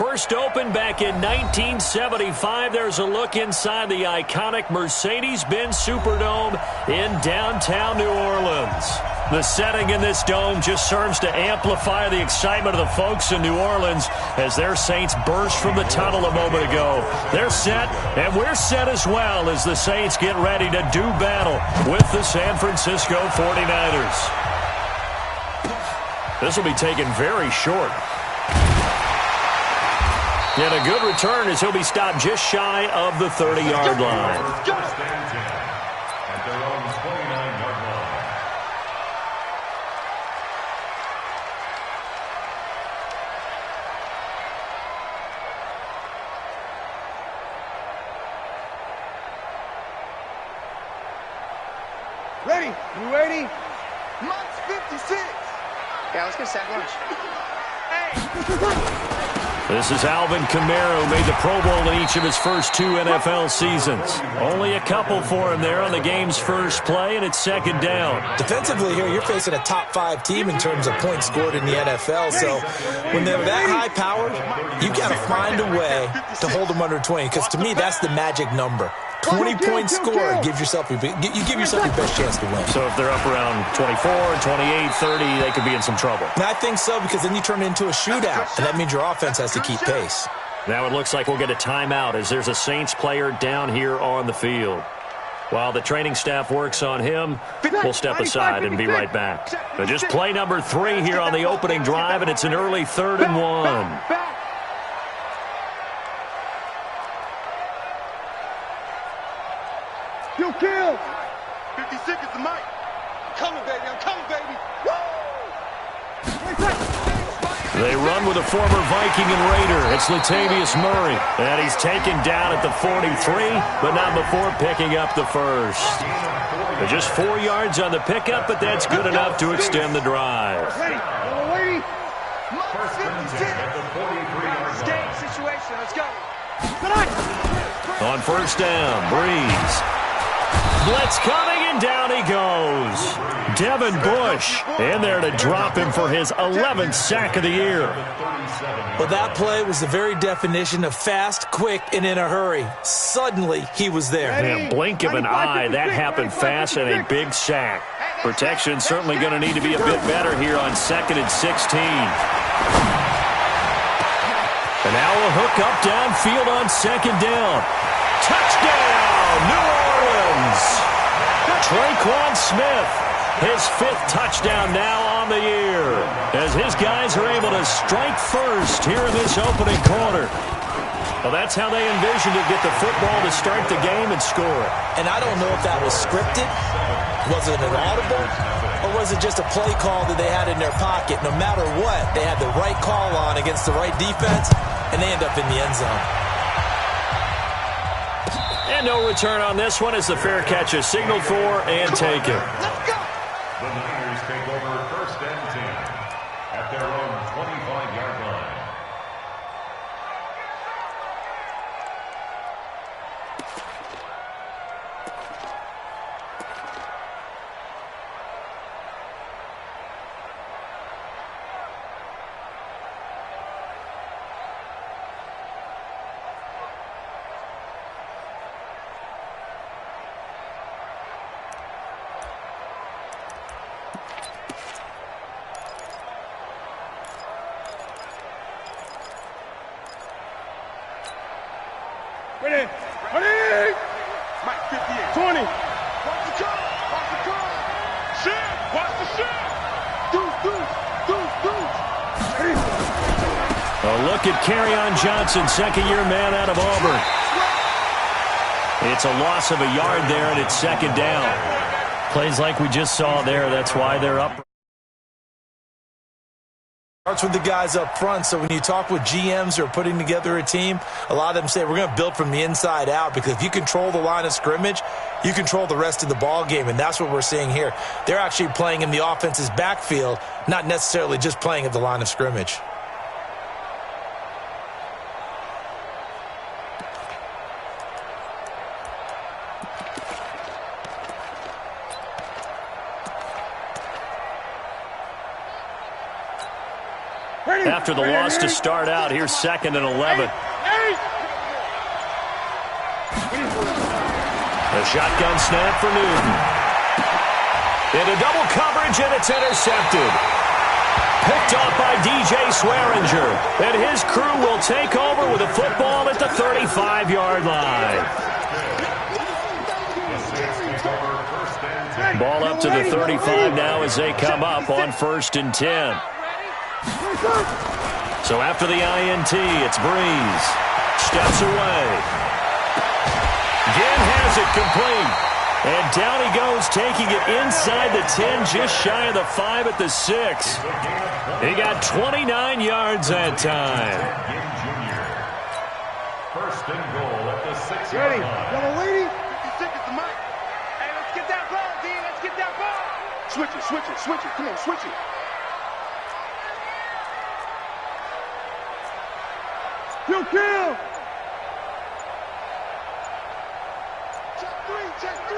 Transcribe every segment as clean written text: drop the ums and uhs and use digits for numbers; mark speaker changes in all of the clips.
Speaker 1: first opened back in 1975. There's a look inside the iconic Mercedes-Benz Superdome in downtown New Orleans. The setting in this dome just serves to amplify the excitement of the folks in New Orleans as their Saints burst from the tunnel a moment ago. They're set, and we're set as well as the Saints get ready to do battle with the San Francisco 49ers. This will be taken very short. And a good return as he'll be stopped just shy of the 30-yard line.
Speaker 2: Ready? You ready? Mike's 56. Yeah, let's get a sack lunch. Hey!
Speaker 1: This is Alvin Kamara, who made the Pro Bowl in each of his first 2 NFL seasons. Only a couple for him there on the game's first play, and it's second down.
Speaker 3: Defensively here, you're facing a top-5 team in terms of points scored in the NFL. So when they're that high-powered, you got to find a way to hold them under 20, because to me, that's the magic number. 20-point score, you give yourself your best chance to win.
Speaker 1: So if they're up around 24, 28, 30, they could be in some trouble.
Speaker 3: And I think so, because then you turn it into a shootout, and that means your offense has to keep pace.
Speaker 1: Now it looks like we'll get a timeout as there's a Saints player down here on the field. While the training staff works on him, we'll step aside and be right back. But just play number 3 here on the opening drive, and it's an early 3rd and 1.
Speaker 2: You kill. 56 is the mic. I'm coming, baby. I'm coming, baby. Woo!
Speaker 1: They run with a former Viking and Raider. It's Latavius Murray. And he's taken down at the 43, but not before picking up the first. Just 4 yards on the pickup, but that's good enough to extend the drive.
Speaker 2: Ready? Mike 56. Game situation. Let's go.
Speaker 1: On first down, Breeze. Blitz coming, and down he goes. Devin Bush in there to drop him for his 11th sack of the year.
Speaker 3: Well, that play was the very definition of fast, quick, and in a hurry. Suddenly, he was there.
Speaker 1: Man, blink of an eye, that happened fast and a big sack. Protection certainly going to need to be a bit better here on 2nd and 16. And now a hook up downfield on 2nd down. Touchdown, New Orleans! Traquan Smith, his 5th touchdown now on the year, as his guys are able to strike first here in this opening quarter. Well, that's how they envisioned to get the football to start the game and score it.
Speaker 3: And I don't know if that was scripted, was it an audible, or was it just a play call that they had in their pocket? No matter what, they had the right call on against the right defense, and they end up in the end zone.
Speaker 1: And no return on this one as the fair catch is signaled for and taken.
Speaker 2: Let's go.
Speaker 4: The Niners take over 1st and 10 at their own 25-yard line.
Speaker 2: Ready? Ready? Mike 58. 20. Watch the car. Watch the car. Shit. Watch the shit. Deuce. Ready?
Speaker 1: A look at Kerryon Johnson, 2nd-year man out of Auburn. It's a loss of a yard there, and it's 2nd down. Plays like we just saw there. That's why they're up.
Speaker 3: Starts with the guys up front, so when you talk with GMs who are putting together a team, a lot of them say we're going to build from the inside out, because if you control the line of scrimmage, you control the rest of the ball game, and that's what we're seeing here. They're actually playing in the offense's backfield, not necessarily just playing at the line of scrimmage.
Speaker 1: after the loss to start out. Here's 2nd and 11. The shotgun snap for Newton. Into double coverage, and it's intercepted. Picked off by DJ Swearinger. And his crew will take over with a football at the 35-yard line. Ball up to the 35 now as they come up on 1st and 10. So after the INT, it's Breeze. Steps away. Again has it complete. And down he goes, taking it inside the 10, just shy of the 5 at the 6. He got 29 yards that time.
Speaker 4: 1st and goal at the 6-yard
Speaker 2: Ready?
Speaker 4: line.
Speaker 2: Yellow lady? 56 is the mic. Hey, let's get that ball, D. Let's get that ball. Switch it, switch it, switch it. Come on, switch it. Kill. Check 3.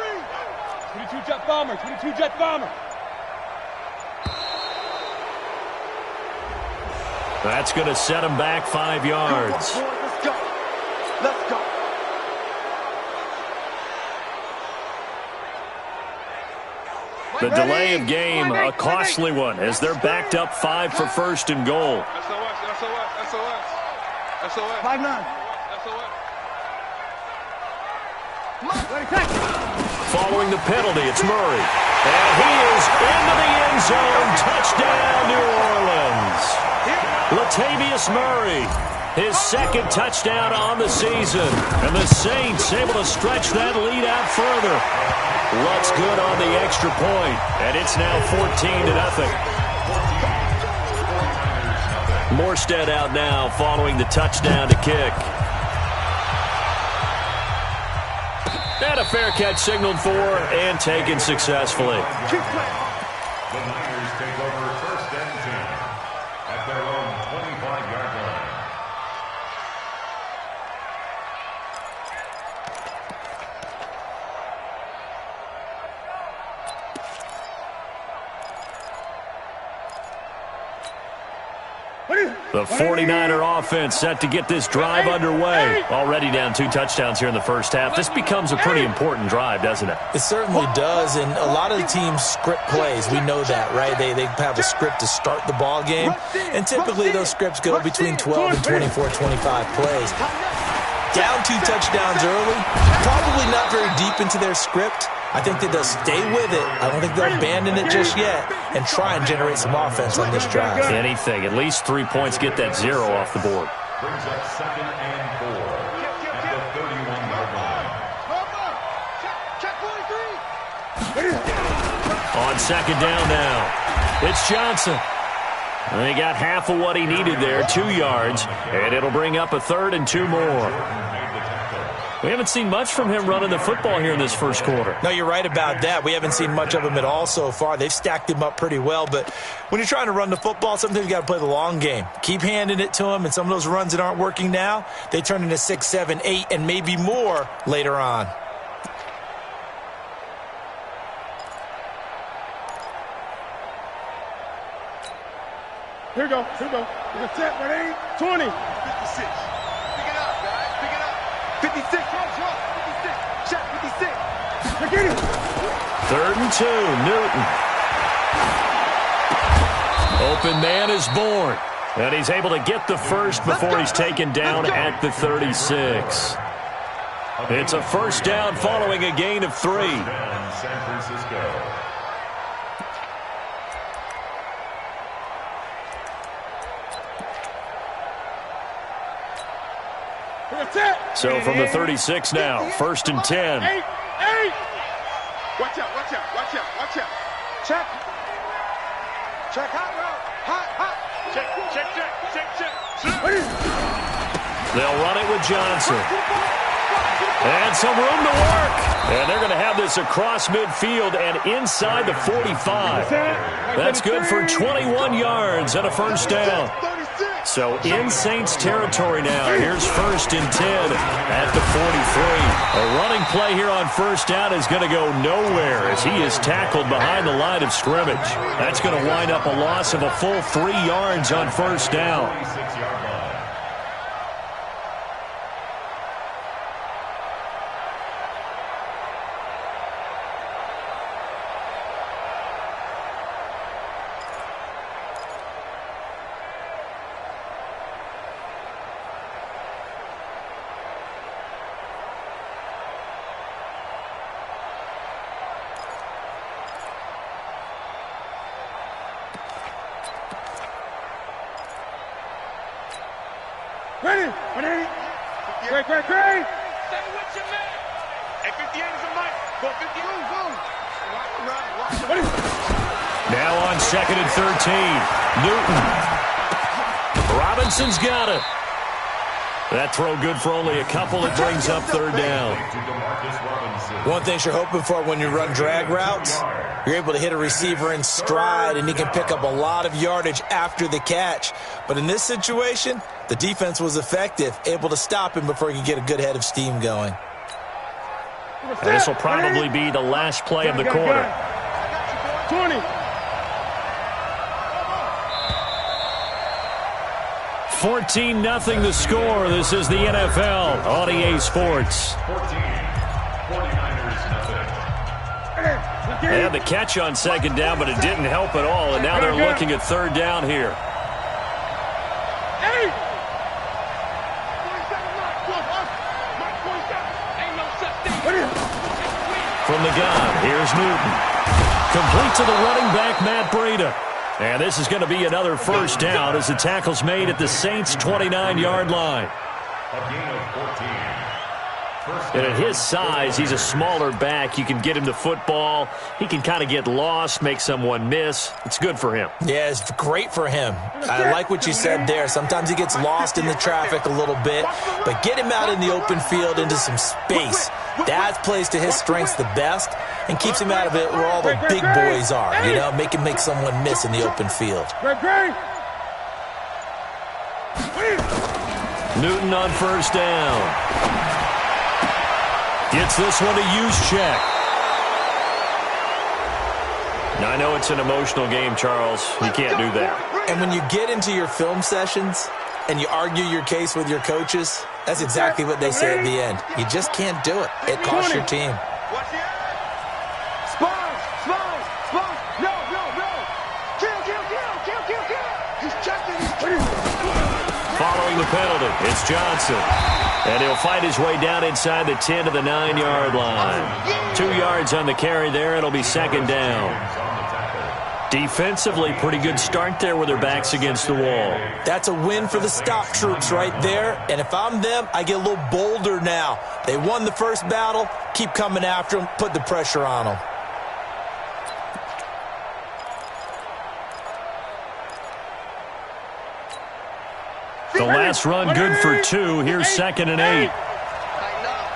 Speaker 2: 22 jet bomber, 22 jet bomber.
Speaker 1: That's going to set him back 5 yards.
Speaker 2: Let's go. Let's go.
Speaker 1: The delay of game, a costly one, as they're backed up 5 for 1st and goal.
Speaker 2: SOS. 5-9.
Speaker 1: Following the penalty, it's Murray. And he is into the end zone. Touchdown, New Orleans. Latavius Murray, his 2nd touchdown on the season. And the Saints able to stretch that lead out further. Looks good on the extra point. And it's now 14-0. Morstead out now following the touchdown to kick. And a fair catch signaled for and taken successfully.
Speaker 4: The Niners take over 1st and 10 at their own 25-yard line.
Speaker 1: The 49er offense set to get this drive underway. Already down 2 touchdowns here in the first half. This becomes a pretty important drive, doesn't it?
Speaker 3: It certainly does, and a lot of the teams script plays. We know that, right? They have a script to start the ball game, and typically those scripts go between 12 and 24, 25 plays. Down 2 touchdowns early, probably not very deep into their script. I think that they'll stay with it. I don't think they'll abandon it just yet and try and generate some offense on this drive.
Speaker 1: Anything. At least 3 points, get that 0 off the board.
Speaker 4: Brings up 2nd and 4 at the 31-yard line.
Speaker 1: On 2nd down now, it's Johnson. And he got half of what he needed there, 2 yards, and it'll bring up a 3rd and 2 more. We haven't seen much from him running the football here in this first quarter.
Speaker 3: No, you're right about that. We haven't seen much of him at all so far. They've stacked him up pretty well, but when you're trying to run the football, sometimes you got to play the long game. Keep handing it to him, and some of those runs that aren't working now, they turn into 6, 7, 8, and maybe more later on.
Speaker 2: Here we go. We're set, ready? 20. 56. Pick it up, guys. Pick it up. 56. 56. Check 56. Get it.
Speaker 1: 3rd and 2, Newton. Open man is born. And he's able to get the first before he's taken down at the 36. It's a 1st down following a gain of 3.
Speaker 4: San Francisco.
Speaker 1: So from the 36 now, 1st and 10.
Speaker 2: Eight. Watch out. Check. Hot route. Hot. Check.
Speaker 1: They'll run it with Johnson. And some room to work. And they're going to have this across midfield and inside the 45. That's good for 21 yards and a 1st down.
Speaker 2: 36.
Speaker 1: So in Saints territory now. Here's 1st and 10 at the 43. A running play here on 1st down is going to go nowhere as he is tackled behind the line of scrimmage. That's going to wind up a loss of a full 3 yards on 1st down.
Speaker 2: Ready? Ready? Great, great, great! Say what you meant! Hey, 58 is a mic. Go 50. Ready?
Speaker 1: Now on 2nd and 13. Newton. Robinson's got it. That throw good for only a couple. It brings up 3rd down.
Speaker 3: One thing you're hoping for when you run drag routes, you're able to hit a receiver in stride, and he can pick up a lot of yardage after the catch. But in this situation, the defense was effective, able to stop him before he could get a good head of steam going.
Speaker 1: This will probably be the last play of the quarter.
Speaker 2: 20.
Speaker 1: 14-0 the score. This is the NFL on EA Sports.
Speaker 4: 49ers nothing.
Speaker 1: They had the catch on 2nd down, but it didn't help at all, and now they're looking at 3rd down here. From the gun, here's Newton. Complete to the running back, Matt Breida. And this is going to be another 1st down as the tackle's made at the Saints' 29-yard line.
Speaker 4: A gain of 14.
Speaker 1: And at his size, he's a smaller back. You can get him the football. He can kind of get lost, make someone miss. It's good for him.
Speaker 3: Yeah, it's great for him. I like what you said there. Sometimes he gets lost in the traffic a little bit, but get him out in the open field into some space. That plays to his strengths the best and keeps him out of it where all the big boys are, you know, make him make someone miss in the open field.
Speaker 1: Newton on 1st down. Gets this one to Juszczyk. Now, I know it's an emotional game, Charles. You can't do that.
Speaker 3: And when you get into your film sessions and you argue your case with your coaches, that's exactly what they say at the end. You just can't do it. It costs your team.
Speaker 1: Following the penalty, it's Johnson. And he'll fight his way down inside the 10 to the 9-yard line. 2 yards on the carry there. It'll be 2nd down. Defensively, pretty good start there with their backs against the wall.
Speaker 3: That's a win for the stop troops right there. And if I'm them, I get a little bolder now. They won the first battle. Keep coming after them. Put the pressure on them.
Speaker 1: The last run good for 2. Here's 2nd and 8.
Speaker 2: Tighten up.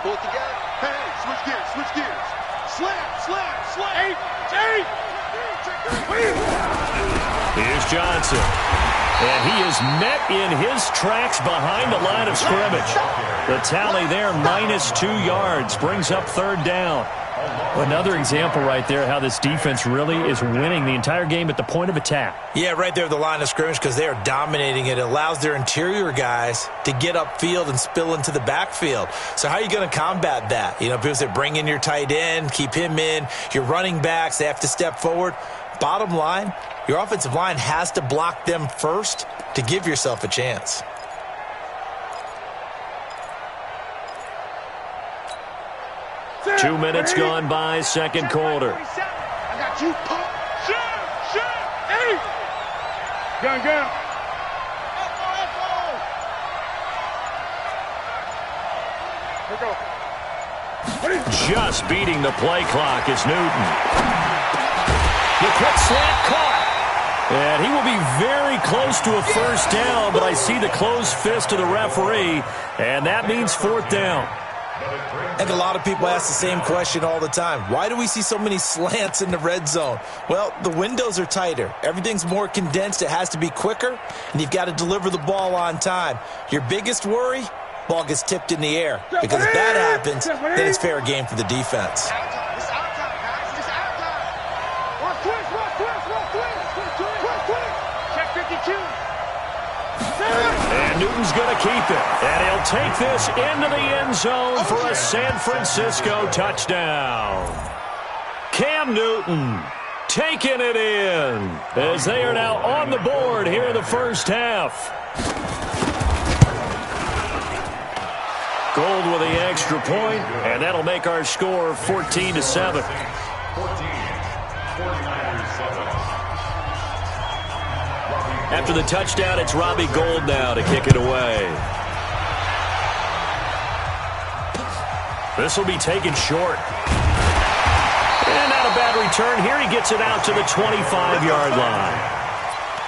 Speaker 2: Pull it together. Hey, switch gears. Slam.
Speaker 1: Here's Johnson. And he is met in his tracks behind the line of scrimmage. The tally there, -2 yards, brings up 3rd down. Another example right there how this defense really is winning the entire game at the point of attack.
Speaker 3: Yeah, right there at the line of scrimmage because they are dominating it. It allows their interior guys to get upfield and spill into the backfield. So how are you going to combat that? You know, people say bring in your tight end, keep him in. Your running backs, they have to step forward. Bottom line, your offensive line has to block them first to give yourself a chance.
Speaker 1: Two minutes gone by, 2nd quarter.
Speaker 2: I got you. Shoot. Hey. Gun. Here we go.
Speaker 1: Just beating the play clock is Newton. The quick slant caught. And he will be very close to a 1st down, but I see the closed fist of the referee, and that means 4th down.
Speaker 3: I think a lot of people ask the same question all the time. Why do we see so many slants in the red zone? Well, the windows are tighter. Everything's more condensed. It has to be quicker, and you've got to deliver the ball on time. Your biggest worry? Ball gets tipped in the air. Because if that happens, then it's fair game for the defense.
Speaker 1: And Newton's going to keep it. And he'll take this into the end zone for a San Francisco touchdown. Cam Newton taking it in as they are now on the board here in the first half. Gold with the extra point, and that'll make our score 14-7.
Speaker 4: 49-7.
Speaker 1: After the touchdown, it's Robbie Gould now to kick it away. This will be taken short. And not a bad return here. He gets it out to the 25-yard line.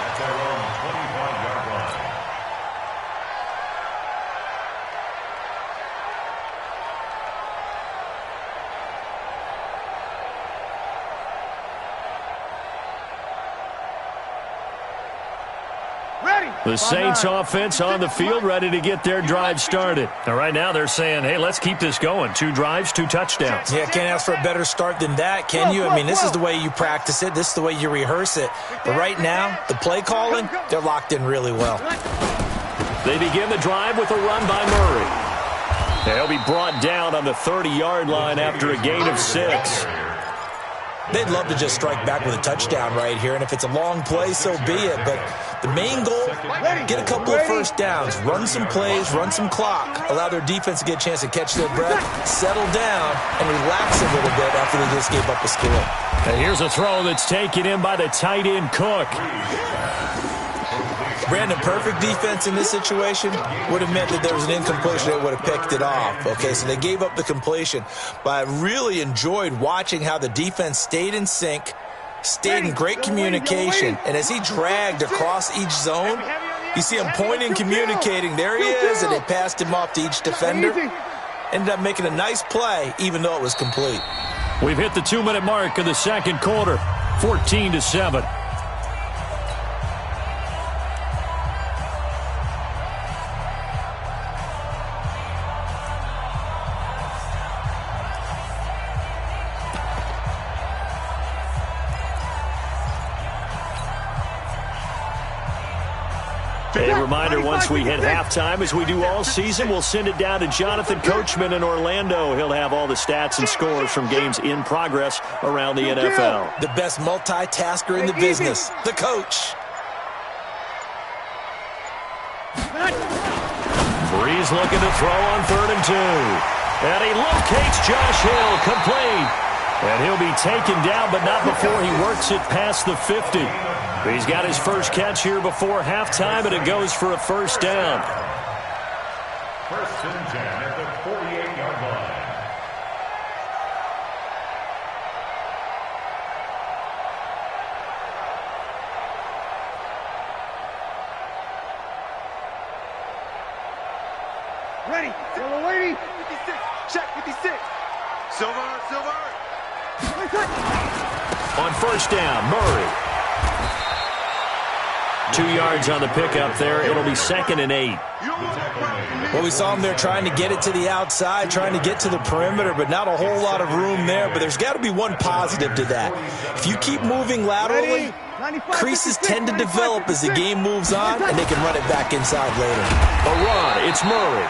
Speaker 4: At their own 25-yard line.
Speaker 1: The Saints offense on the field, ready to get their drive started. Now, right now they're saying, hey, let's keep this going. 2 drives, 2 touchdowns.
Speaker 3: Yeah, can't ask for a better start than that, can you? I mean, this is the way you practice it. This is the way you rehearse it. But right now, the play calling, they're locked in really well.
Speaker 1: They begin the drive with a run by Murray. They'll be brought down on the 30-yard line after a gain of 6.
Speaker 3: They'd love to just strike back with a touchdown right here, and if it's a long play, so be it. But the main goal, get a couple of first downs, run some plays, run some clock, allow their defense to get a chance to catch their breath, settle down, and relax a little bit after they just gave up a score.
Speaker 1: And here's a throw that's taken in by the tight end Cook.
Speaker 3: Brandon, perfect defense in this situation would have meant that there was an incompletion. They would have picked it off. Okay, so they gave up the completion. But I really enjoyed watching how the defense stayed in sync, stayed in great communication. And as he dragged across each zone, you see him pointing, communicating. There he is, and they passed him off to each defender. Ended up making a nice play, even though it was complete.
Speaker 1: We've hit the 2-minute mark of the second quarter, 14-7. A reminder, once we hit halftime, as we do all season, we'll send it down to Jonathan Coachman in Orlando. He'll have all the stats and scores from games in progress around the NFL.
Speaker 3: The best multitasker in the business, the coach.
Speaker 1: Breeze looking to throw on 3rd and 2. And he locates Josh Hill, complete. And he'll be taken down, but not before he works it past the 50. He's got his first catch here before halftime, and it goes for a first down.
Speaker 4: First and 10 at the 48-yard line.
Speaker 2: Ready. Silver waiting. 56. Check 56. Silver.
Speaker 1: On first down, Murray. 2 yards on the pickup there. It'll be 2nd and 8.
Speaker 3: Well, we saw him there trying to get it to the outside, trying to get to the perimeter, but not a whole lot of room there. But there's got to be one positive to that. If you keep moving laterally, creases tend to develop as the game moves on, and they can run it back inside later.
Speaker 1: A run. It's Murray.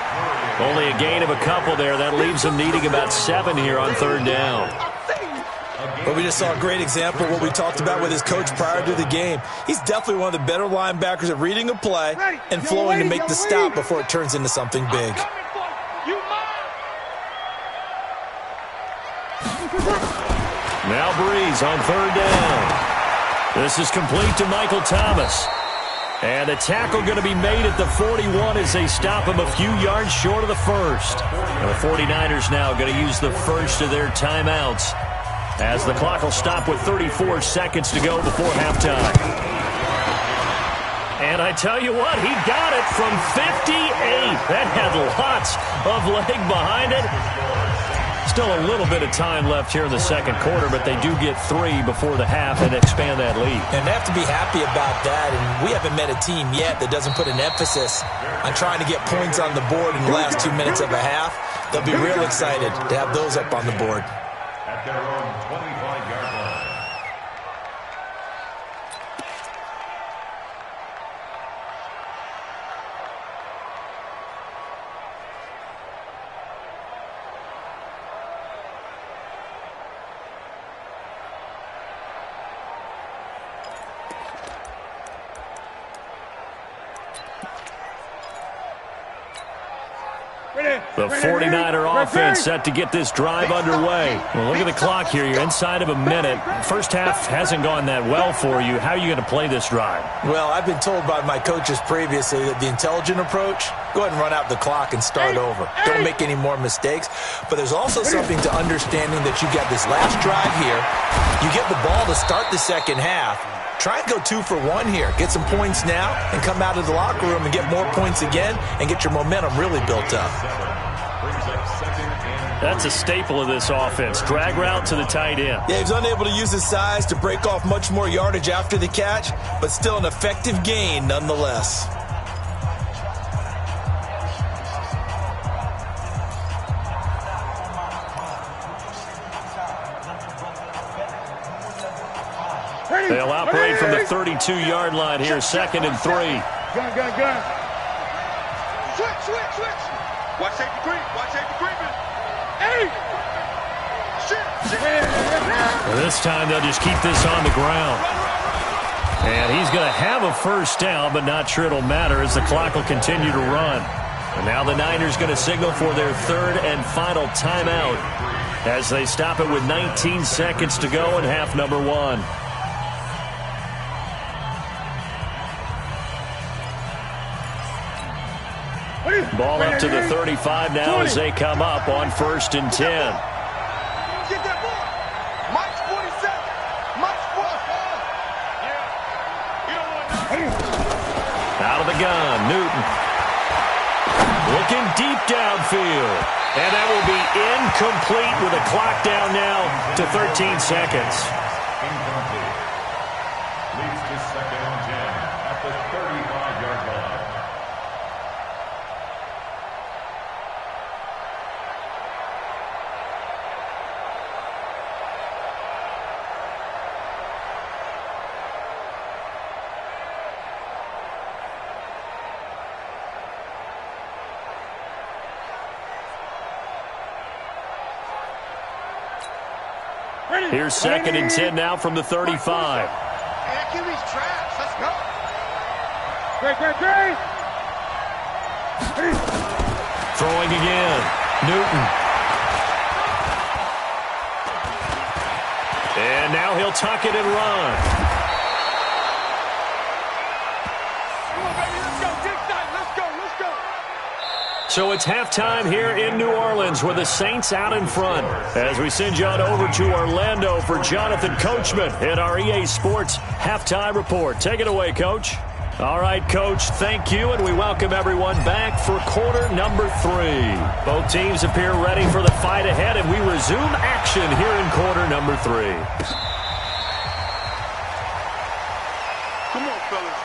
Speaker 1: Only a gain of a couple there. That leaves him needing about 7 here on 3rd down.
Speaker 3: But we just saw a great example of what we talked about with his coach prior to the game. He's definitely one of the better linebackers at reading a play and flowing to make the stop before it turns into something big.
Speaker 1: Now Breeze on 3rd down. This is complete to Michael Thomas. And the tackle going to be made at the 41 as they stop him a few yards short of the first. And the 49ers now going to use the first of their timeouts, as the clock will stop with 34 seconds to go before halftime. And I tell you what, he got it from 58. That had lots of leg behind it. Still a little bit of time left here in the second quarter, but they do get 3 before the half and expand that lead.
Speaker 3: And they have to be happy about that. And we haven't met a team yet that doesn't put an emphasis on trying to get points on the board in the last 2 minutes of a half. They'll be real excited to have those up on the board.
Speaker 4: At their own 25-yard line.
Speaker 1: The 49er offense set to get this drive underway. Well, look at the clock here. You're inside of a minute. First half hasn't gone that well for you. How are you going to play this drive?
Speaker 3: Well, I've been told by my coaches previously that the intelligent approach, go ahead and run out the clock and start over. Don't make any more mistakes. But there's also something to understanding that you got this last drive here. You get the ball to start the second half. Try and go 2 for 1 here. Get some points now and come out of the locker room and get more points again and get your momentum really built up.
Speaker 1: That's a staple of this offense. Drag route to the tight end.
Speaker 3: Yeah, he's unable to use his size to break off much more yardage after the catch, but still an effective gain nonetheless.
Speaker 1: They'll operate from the 32-yard line here, 2nd and 3.
Speaker 2: Gun. Switch. Watch safety creep. Hey!
Speaker 1: Well, this time they'll just keep this on the ground. And he's going to have a first down, but not sure it'll matter as the clock will continue to run. And now the Niners going to signal for their 3rd and final timeout as they stop it with 19 seconds to go in half number 1. Ball up to the 35 now as they come up on 1st and 10.
Speaker 2: Get that ball. Mike's 47. Mike's 47.
Speaker 1: Out of the gun, Newton. Looking deep downfield. And that will be incomplete with a clock down now to 13 seconds.
Speaker 4: Incomplete. Leads to 2nd and 10 at the 35-yard line.
Speaker 1: Here's 2nd and 10 now from the 35.
Speaker 2: QB's traps. Let's go. Great.
Speaker 1: Throwing again. Newton. And now he'll tuck it and run.
Speaker 2: Come on, baby. Let's go. Dig side. Let's go.
Speaker 1: So it's halftime here in New Orleans with the Saints out in front. As we send you on over to Orlando for Jonathan Coachman in our EA Sports Halftime Report. Take it away, Coach. All right, Coach, thank you, and we welcome everyone back for quarter number 3. Both teams appear ready for the fight ahead, and we resume action here in quarter number 3.
Speaker 2: Come on, fellas.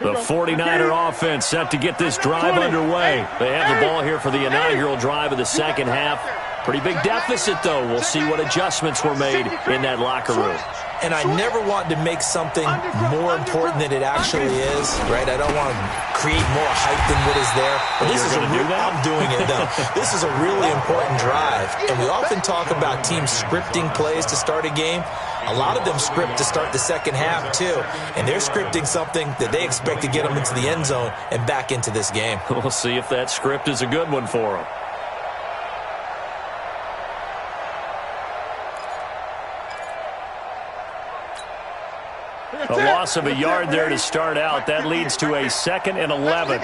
Speaker 1: The 49er offense set to get this drive underway. They have the ball here for the inaugural drive of the second half. Pretty big deficit, though. We'll see what adjustments were made in that locker room.
Speaker 3: And I never want to make something more important than it actually is, right? I don't want to create more hype than what is there. But this is I'm doing it, though. This is a really important drive. And we often talk about teams scripting plays to start a game. A lot of them script to start the second half, too. And they're scripting something that they expect to get them into the end zone and back into this game.
Speaker 1: We'll see if that script is a good one for them. A loss of a yard there to start out. That leads to a 2nd and 11.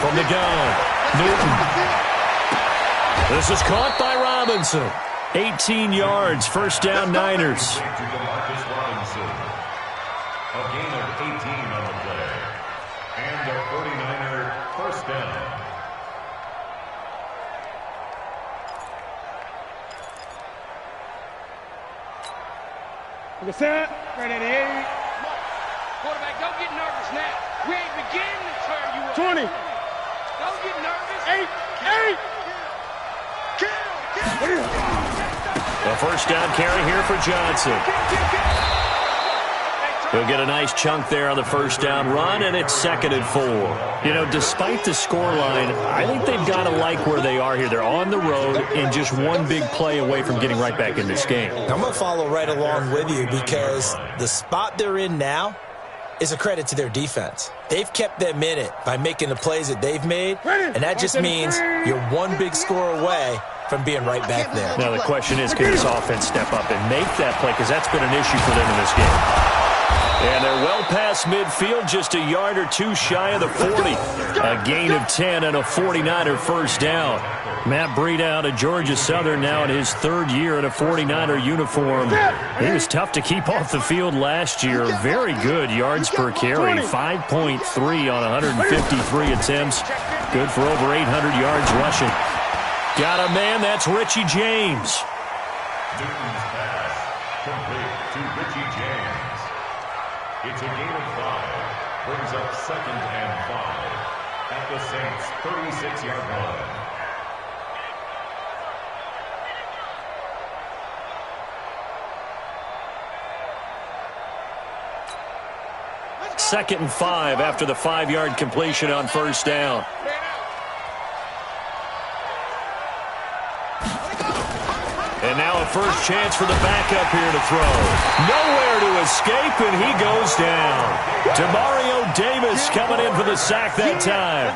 Speaker 1: From the gun, Newton. This is caught by Robinson. 18 yards, first down, Niners.
Speaker 4: A gain of 18 on the play. And a 49er first down.
Speaker 2: Look at that. Right at 8.
Speaker 5: Quarterback, don't get nervous now. We ain't beginning to turn you up.
Speaker 2: 20.
Speaker 5: Don't get nervous.
Speaker 2: 8.
Speaker 1: A first down carry here for Johnson. He'll get a nice chunk there on the first down run, and it's 2nd and 4. You know, despite the scoreline, I think they've got to like where they are here. They're on the road and just one big play away from getting right back in this game.
Speaker 3: I'm going to follow right along with you because the spot they're in now is a credit to their defense. They've kept them in it by making the plays that they've made, and that just means you're one big score away from being right back there.
Speaker 1: Now the question is, can this offense step up and make that play? Because that's been an issue for them in this game. And they're well past midfield, just a yard or two shy of the 40. A gain of 10 and a 49er first down. Matt Breida out of Georgia Southern now in his 3rd year in a 49er uniform. He was tough to keep off the field last year. Very good yards per carry, 5.3 on 153 attempts. Good for over 800 yards rushing. Got a man, that's Richie James.
Speaker 4: Newton's pass complete to Richie James. It's a gain of 5. Brings up 2nd and 5 at the Saints' 36-yard line.
Speaker 1: Second and 5 after the 5-yard completion on first down. And now a first chance for the backup here to throw. Nowhere to escape, and he goes down. Demario Davis coming in for the sack that time.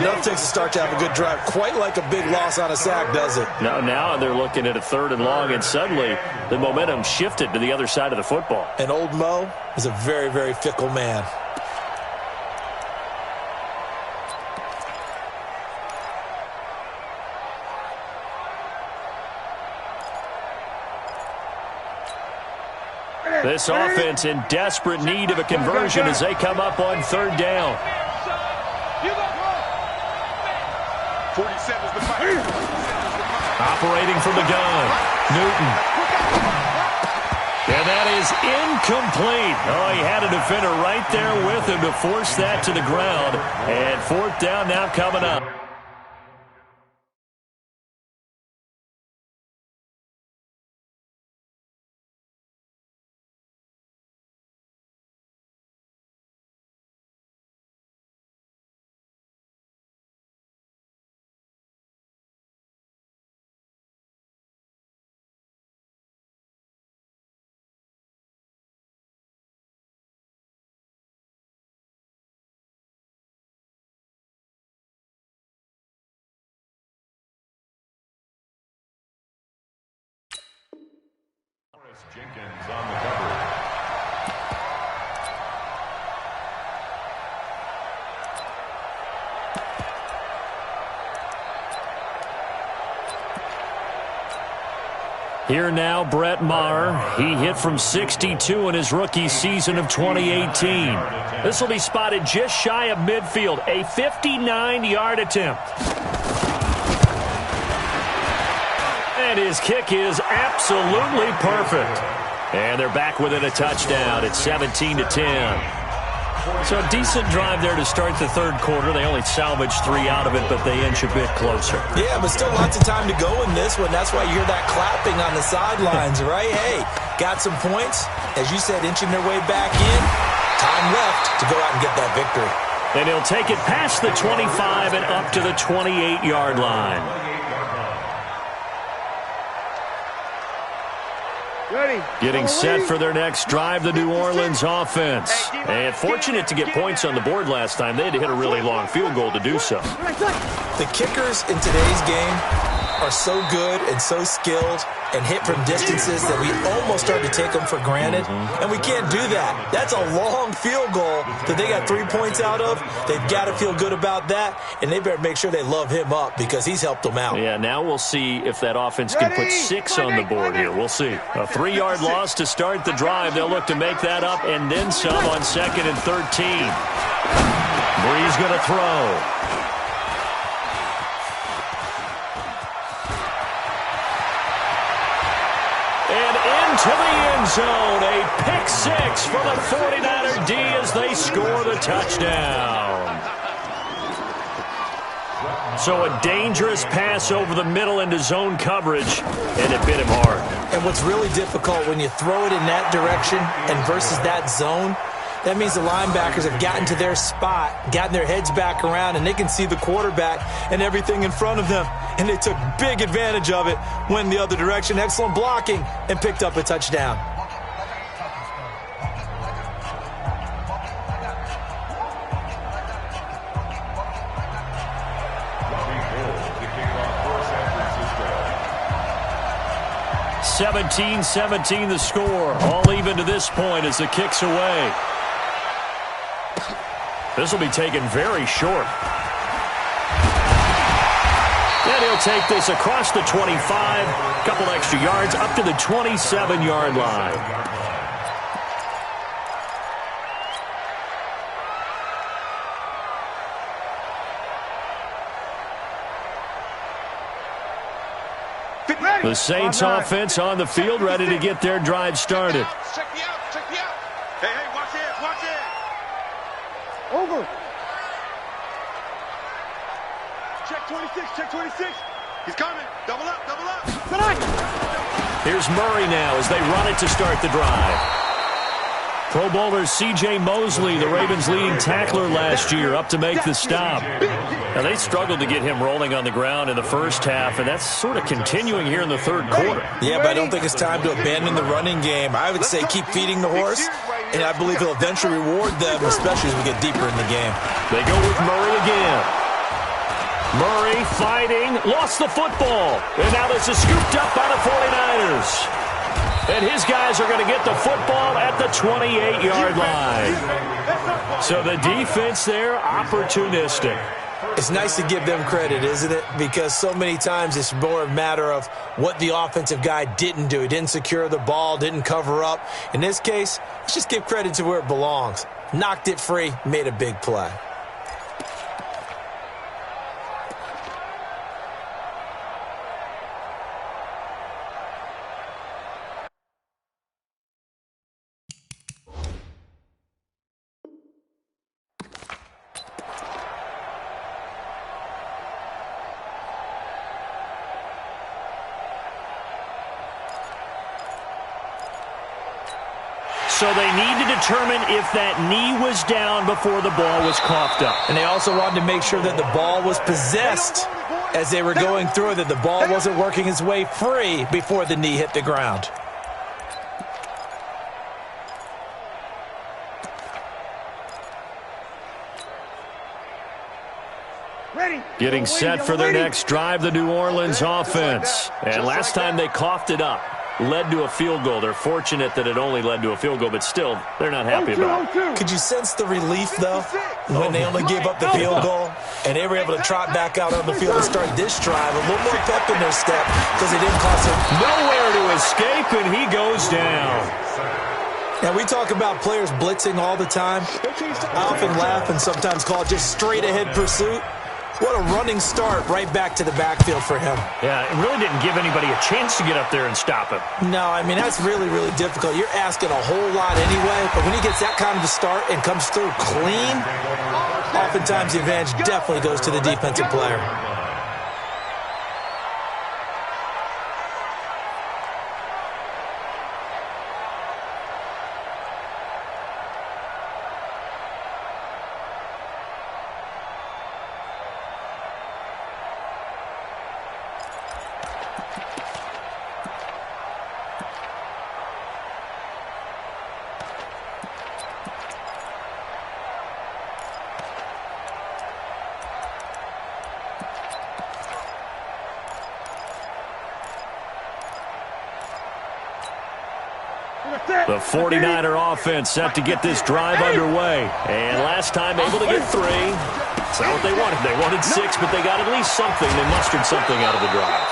Speaker 3: Enough takes a start to have a good drive. Quite like a big loss on a sack, does it?
Speaker 1: No, now they're looking at a 3rd and long, and suddenly the momentum shifted to the other side of the football.
Speaker 3: And old Mo is a very, very fickle man.
Speaker 1: This offense in desperate need of a conversion as they come up on 3rd down.
Speaker 2: 47's the fight.
Speaker 1: Operating from the gun, Newton. And that is incomplete. Oh, he had a defender right there with him to force that to the ground. And 4th down now coming up.
Speaker 4: Jenkins on the cover.
Speaker 1: Here now, Brett Maher. He hit from 62 in his rookie season of 2018. This will be spotted just shy of midfield. A 59-yard attempt. And his kick is absolutely perfect. And they're back within a touchdown. It's 17-10. So a decent drive there to start the 3rd quarter. They only salvaged 3 out of it, but they inch a bit closer.
Speaker 3: Yeah, but still lots of time to go in this one. That's why you hear that clapping on the sidelines, right? Hey, got some points. As you said, inching their way back in. Time left to go out and get that victory.
Speaker 1: And he'll take it past the 25 and up to the 28-yard line. Getting set for their next drive, the New Orleans offense. And fortunate to get points on the board last time. They had to hit a really long field goal to do so.
Speaker 3: The kickers in today's game are so good and so skilled and hit from distances that we almost start to take them for granted, and we can't do that. That's a long field goal that they got 3 points out of. They've got to feel good about that, and they better make sure they love him up because he's helped them out.
Speaker 1: Yeah, now we'll see if that offense can put 6 on the board here. We'll see. A 3-yard loss to start the drive. They'll look to make that up and then some on 2nd and 13. Bree's going to throw. To the end zone, a pick 6 for the 49er D as they score the touchdown. So a dangerous pass over the middle into zone coverage, and it bit him hard.
Speaker 3: And what's really difficult when you throw it in that direction and versus that zone, that means the linebackers have gotten to their spot, gotten their heads back around, and they can see the quarterback and everything in front of them. And they took big advantage of it, went the other direction, excellent blocking, and picked up a touchdown.
Speaker 4: Robbie Gould,
Speaker 1: 17-17 the score. All even to this point as the kick's away. This will be taken very short. And he'll take this across the 25, a couple extra yards, up to the 27-yard line. The Saints offense on the field, ready to get their drive started.
Speaker 5: Check me out. Check me out.
Speaker 2: Hey, watch it. Watch it.
Speaker 5: Over.
Speaker 2: Check 26. Check 26. He's coming. Double up. Double up.
Speaker 1: Here's Murray now as they run it to start the drive. Pro Bowler C.J. Mosley, the Ravens' leading tackler last year, up to make the stop. Now, they struggled to get him rolling on the ground in the first half, and that's sort of continuing here in the third quarter.
Speaker 3: Yeah, but I don't think it's time to abandon the running game. I would say keep feeding the horse, and I believe he'll eventually reward them, especially as we get deeper in the game.
Speaker 1: They go with Murray again. Murray fighting, lost the football, and now this is scooped up by the 49ers. And his guys are going to get the football at the 28-yard line. So the defense there, opportunistic.
Speaker 3: It's nice to give them credit, isn't it? Because so many times it's more a matter of what the offensive guy didn't do. He didn't secure the ball, didn't cover up. In this case, let's just give credit to where it belongs. Knocked it free, made a big play.
Speaker 1: So they need to determine if that knee was down before the ball was coughed up.
Speaker 3: And they also wanted to make sure that the ball was possessed as they were going through, that the ball wasn't working its way free before the knee hit the ground.
Speaker 1: Getting set for their next drive, the New Orleans offense. And last time they coughed it up, led to a field goal. They're fortunate that it only led to a field goal, but still, they're not happy about it.
Speaker 3: Could you sense the relief, though, when they only gave up the field goal and they were able to trot back out on the field and start this drive? A little more pep in their step because it didn't cost them
Speaker 1: nowhere to escape, and he goes down.
Speaker 3: Now, we talk about players blitzing all the time. I often laugh and sometimes call it just straight-ahead pursuit. What a running start right back to the backfield for him.
Speaker 1: Yeah, it really didn't give anybody a chance to get up there and stop him.
Speaker 3: No, I mean, that's really, really difficult. You're asking a whole lot anyway, but when he gets that kind of a start and comes through clean, oftentimes the advantage definitely goes to the defensive player.
Speaker 1: The 49er offense set to get this drive underway. And last time able to get 3. It's not what they wanted. They wanted 6, but they got at least something. They mustered something out of the drive.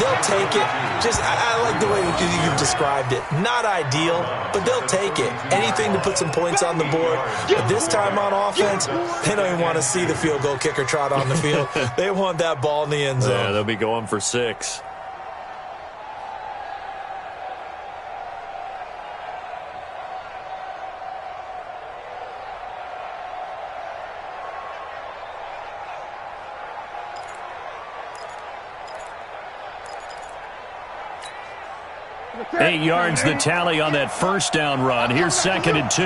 Speaker 3: They'll take it. I like the way you've described it. Not ideal, but they'll take it. Anything to put some points on the board. But this time on offense, they don't even want to see the field goal kicker trot on the field. They want that ball in the end zone.
Speaker 1: Yeah, they'll be going for 6. Eight yards the tally on that first down run. Here's 2nd and 2.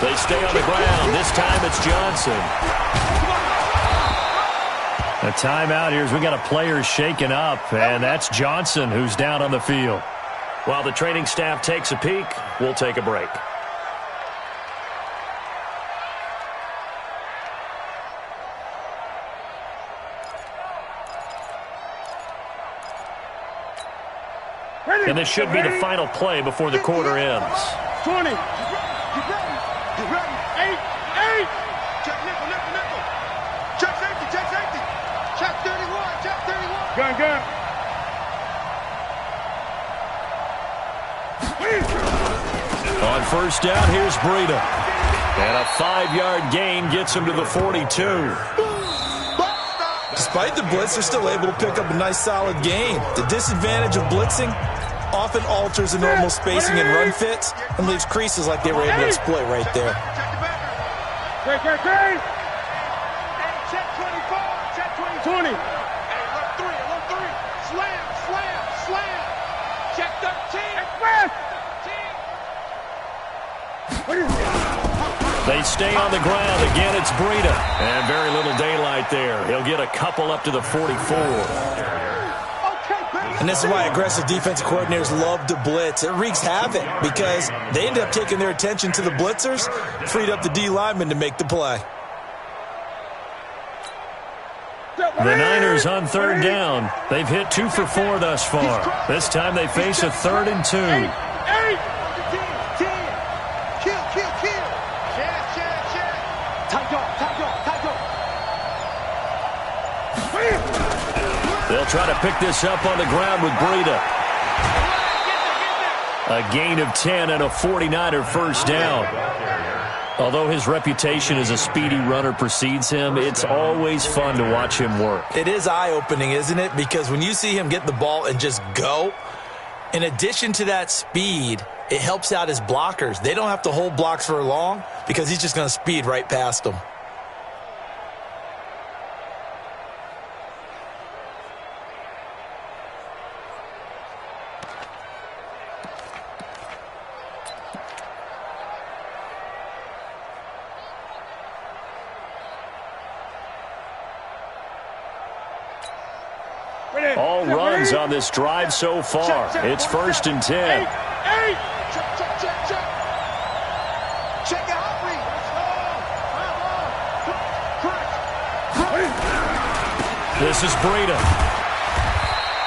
Speaker 1: They stay on the ground. This time it's Johnson. A timeout here as we got a player shaken up, and that's Johnson who's down on the field. While the training staff takes a peek, we'll take a break. And this should be the final play before the quarter ends.
Speaker 2: 20. Get ready. 8. Check nickel. Check safety. Check 31. Gun.
Speaker 1: On first down, here's Breida. And a 5-yard gain gets him to the 42.
Speaker 3: Despite the blitz, they're still able to pick up a nice, solid gain. The disadvantage of blitzing often alters the normal spacing and run fits and leaves creases like they were able to exploit right there.
Speaker 2: Great. Check 24. Check 20. Hey, look 3. Slam. Check 13.
Speaker 1: They stay on the ground. Again, it's Breida. And very little daylight there. He'll get a couple up to the 44.
Speaker 3: And this is why aggressive defensive coordinators love to blitz. It wreaks havoc because they end up taking their attention to the blitzers, freed up the D lineman to make the play.
Speaker 1: The Niners on 3rd down. They've hit 2 for 4 thus far. This time they face a 3rd and 2.
Speaker 2: 8. Kill. Tight dog.
Speaker 1: They'll try to pick this up on the ground with Breida. A gain of 10 and a 49er first down. Although his reputation as a speedy runner precedes him, it's always fun to watch him work.
Speaker 3: It is eye-opening, isn't it? Because when you see him get the ball and just go, in addition to that speed, it helps out his blockers. They don't have to hold blocks for long because he's just going to speed right past them.
Speaker 1: All runs on this drive so far. It's 1st and 10.
Speaker 2: 8. Check out.
Speaker 1: This is Breida.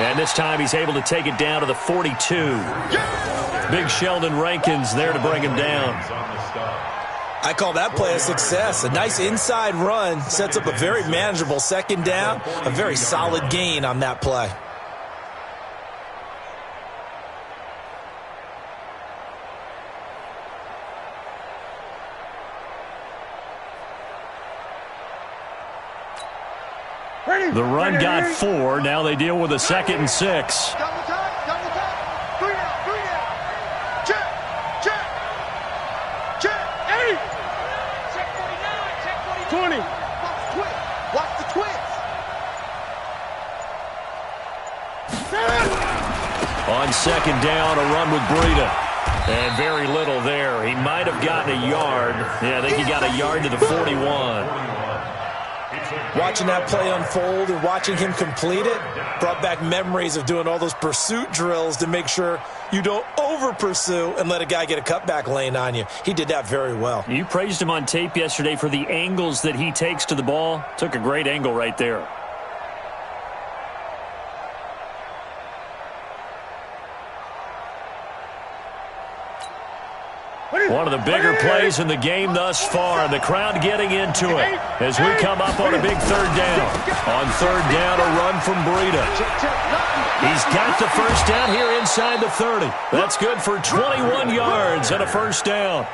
Speaker 1: And this time he's able to take it down to the 42. Big Sheldon Rankins there to bring him down.
Speaker 3: I call that play a success. A nice inside run sets up a very manageable 2nd down, a very solid gain on that play.
Speaker 1: The run got 4. Now they deal with a 2nd and 6.
Speaker 2: Double time. 3 down. Check. 8. Check 49. 20. Watch the twins.
Speaker 1: On 2nd down, a run with Breida. And very little there. He might have gotten a yard. Yeah, I think he got a yard to the 41.
Speaker 3: Watching that play unfold and watching him complete it brought back memories of doing all those pursuit drills to make sure you don't over-pursue and let a guy get a cutback lane on you. He did that very well.
Speaker 1: You praised him on tape yesterday for the angles that he takes to the ball. Took a great angle right there. One of the bigger plays in the game thus far. The crowd getting into it as we come up on a big third down. On third down, a run from Breida. He's got the first down here inside the 30. That's good for 21 yards and a first down.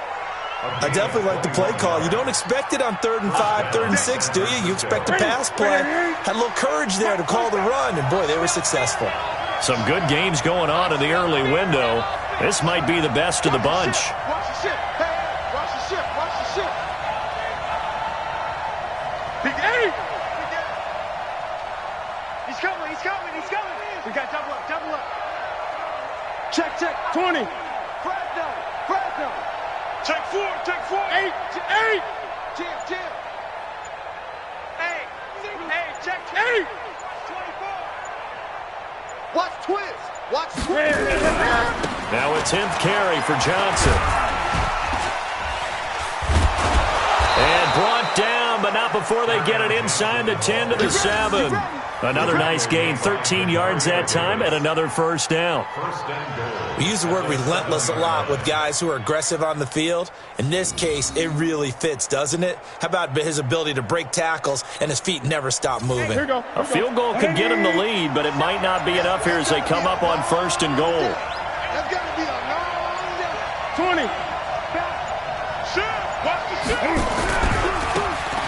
Speaker 3: I definitely like the play call. You don't expect it on 3rd and 5, 3rd and 6, do you? You expect a pass play. Had a little courage there to call the run, and boy, they were successful.
Speaker 1: Some good games going on in the early window. This might be the best of the bunch.
Speaker 2: Watch the ship. Hey, watch the ship. Watch the ship. Big A. He's coming. He's coming. He's coming. We got double up. Double up. Check. 20. Fresno. Check 4. 8. Jim. Hey, check 8. 24. Watch twist.
Speaker 1: Now a 10th carry for Johnson. And brought down, but not before they get it inside the 10 to the 7. Another nice gain, 13 yards that time, and another first down.
Speaker 3: We use the word relentless a lot with guys who are aggressive on the field. In this case, it really fits, doesn't it? How about his ability to break tackles and his feet never stop moving?
Speaker 1: A field goal could get him the lead, but it might not be enough here as they come up on 1st and goal.
Speaker 2: That's got to be a long 20.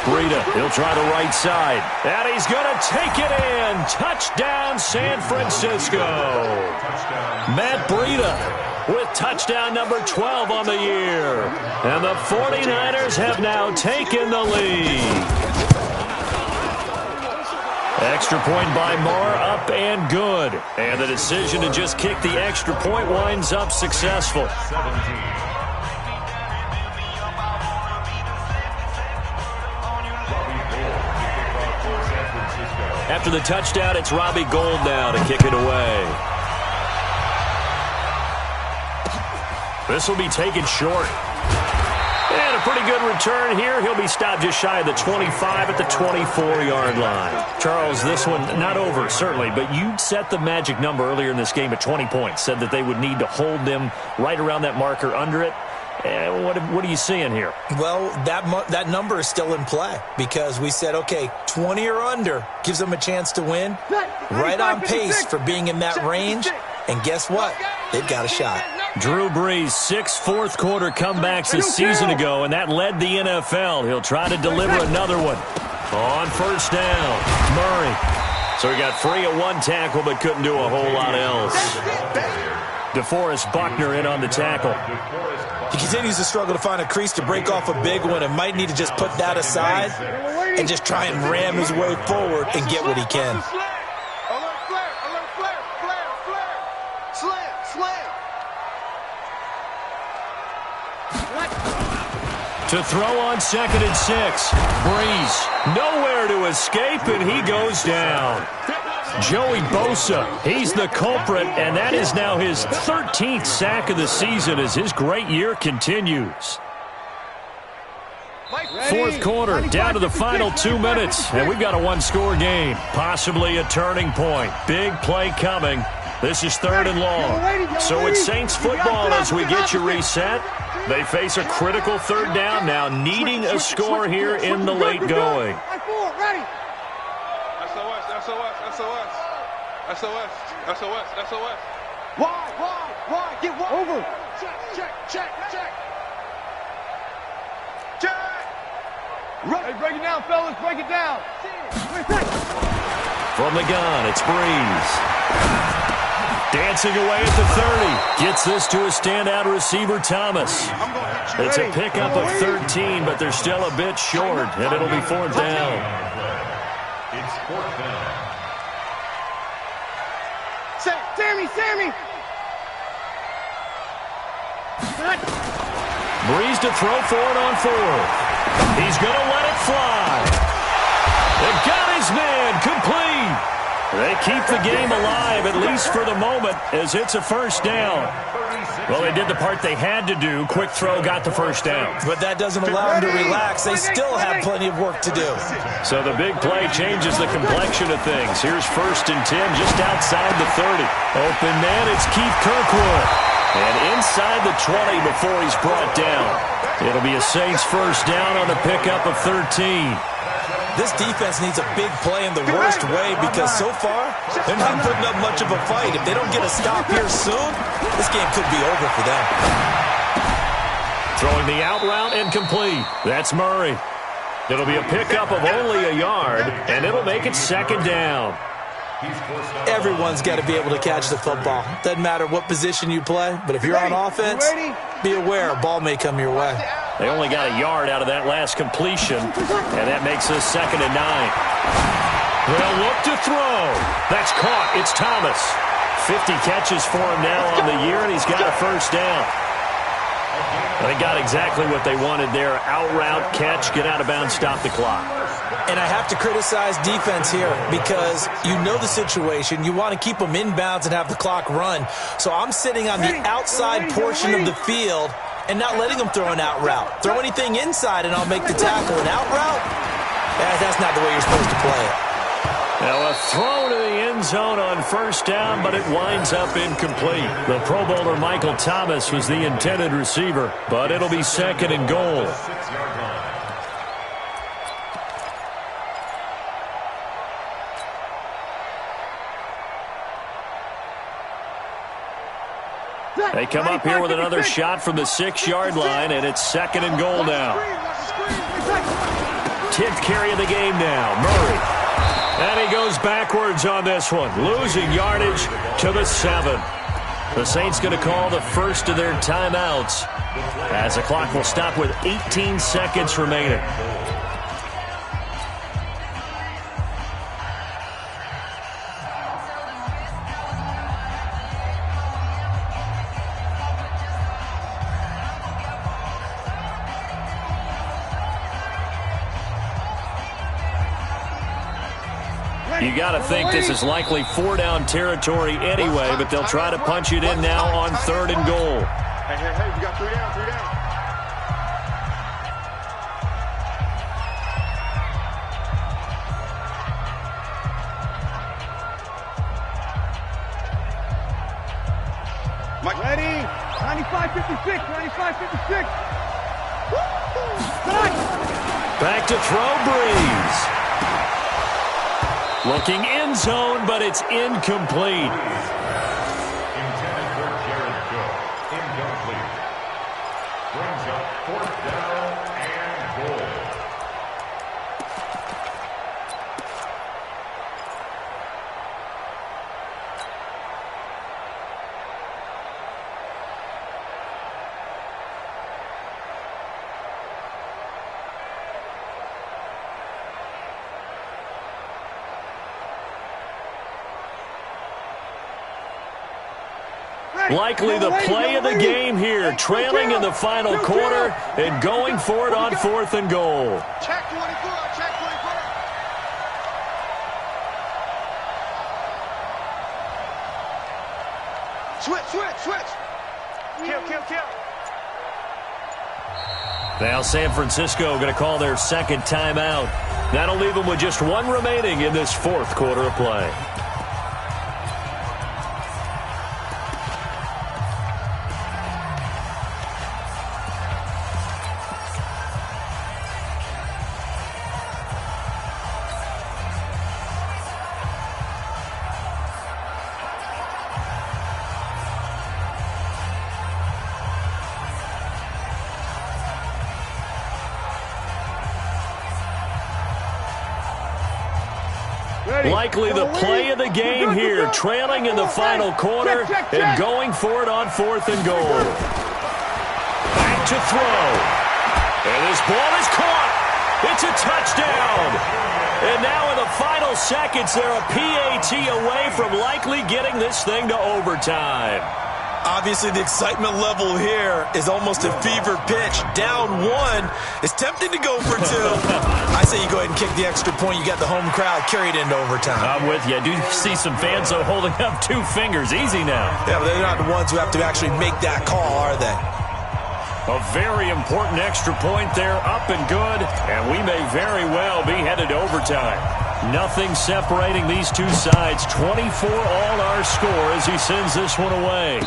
Speaker 1: Breida, he'll try the right side. And he's going to take it in. Touchdown, San Francisco. Matt Breida with touchdown number 12 on the year. And the 49ers have now taken the lead. Extra point by Marr, up and good. And the decision to just kick the extra point winds up successful. After the touchdown, it's Robbie Gould now to kick it away. This will be taken short. And a pretty good return here. He'll be stopped just shy of the 25 at the 24-yard line. Charles, this one not over, certainly, but you set the magic number earlier in this game at 20 points. Said that they would need to hold them right around that marker under it. What are you seeing here?
Speaker 3: Well, that number is still in play because we said, okay, 20 or under gives them a chance to win. Right on pace for being in that range. And guess what? They've got a shot.
Speaker 1: Drew Brees, 6 fourth-quarter comebacks a season ago, and that led the NFL. He'll try to deliver another one on first down. Murray. So he got free of one tackle but couldn't do a whole lot else. DeForest Buckner in on the tackle.
Speaker 3: He continues to struggle to find a crease to break off a big one and might need to just put that aside and just try and ram his way forward and get what he can.
Speaker 1: To throw on 2nd and 6. Brees nowhere to escape, and he goes down. Joey Bosa, he's the culprit, and that is now his 13th sack of the season as his great year continues. Fourth quarter, down to the final 2 minutes, and we've got a one-score game, possibly a turning point. Big play coming. This is 3rd and long. So it's Saints football as we get you reset. They face a critical 3rd down now, needing a score here in the late going.
Speaker 2: SOS. Why? Get over. Check. Hey, break it down, fellas. Break it down.
Speaker 1: From the gun, it's Brees. Dancing away at the 30. Gets this to a standout receiver, Thomas. It's a pickup of 13, but they're still a bit short, and it'll be 4th down.
Speaker 4: It's 4th down.
Speaker 2: Sammy!
Speaker 1: Brees to throw for it on 4th. He's going to let it fly. They've got his man complete. They keep the game alive, at least for the moment, as it's a first down. Well, they did the part they had to do. Quick throw got the first down.
Speaker 3: But that doesn't allow them to relax. They still have plenty of work to do.
Speaker 1: So the big play changes the complexion of things. Here's 1st and 10 just outside the 30. Open man, it's Keith Kirkwood. And inside the 20 before he's brought down. It'll be a Saints first down on the pickup of 13.
Speaker 3: This defense needs a big play in the worst way because so far, they're not putting up much of a fight. If they don't get a stop here soon, this game could be over for them.
Speaker 1: Throwing the out route incomplete. That's Murray. It'll be a pickup of only a yard, and it'll make it second down.
Speaker 3: Everyone's got to be able to catch the football. Doesn't matter what position you play, but if you're on offense, be aware a ball may come your way.
Speaker 1: They only got a yard out of that last completion, and that makes us 2nd and 9. They'll look to throw. That's caught. It's Thomas. 50 catches for him now on the year, and he's got a first down. They got exactly what they wanted there. Out route, catch, get out of bounds, stop the clock.
Speaker 3: And I have to criticize defense here because you know the situation. You want to keep them inbounds and have the clock run. So I'm sitting on the outside portion of the field and not letting them throw an out route. Throw anything inside and I'll make the tackle. An out route? That's not the way you're supposed to play it.
Speaker 1: Now a throw to the end zone on first down, but it winds up incomplete. The Pro Bowler Michael Thomas was the intended receiver, but it'll be 2nd and goal. They come up here with another shot from the 6-yard line, and it's 2nd and goal now. 10th carry of the game now. Murray. And he goes backwards on this one, losing yardage to the 7. The Saints going to call the first of their timeouts as the clock will stop with 18 seconds remaining. You got to think this is likely 4-down territory anyway, but they'll try to punch it in now on 3rd and goal.
Speaker 2: Hey, we got 3 down, 3 down. Mike. Ready? 95-56, 95-56.
Speaker 1: Back to throw, Breeze. Looking end zone, but it's incomplete.
Speaker 4: Intended for Jared Cook. Incomplete. Brings up 4th down and goal.
Speaker 1: Likely the play of the game here, trailing in the final quarter and going for it on 4th and goal.
Speaker 2: Check 24, check 24. Switch. Kill.
Speaker 1: Now San Francisco going to call their 2nd timeout. That'll leave them with just 1 remaining in this 4th quarter of play. Likely the play of the game here, trailing in the final quarter and going for it on 4th and goal. Back to throw. And this ball is caught. It's a touchdown. And now in the final seconds, they're a PAT away from likely getting this thing to overtime.
Speaker 3: Obviously, the excitement level here is almost a fever pitch. Down 1. It's tempting to go for 2. I say you go ahead and kick the extra point. You got the home crowd carried into overtime.
Speaker 1: I'm with you. I do see some fans, though, holding up 2 fingers. Easy now.
Speaker 3: Yeah, but they're not the ones who have to actually make that call, are they?
Speaker 1: A very important extra point there, up and good, and we may very well be headed to overtime. Nothing separating these two sides. 24 all our score as he sends this one away.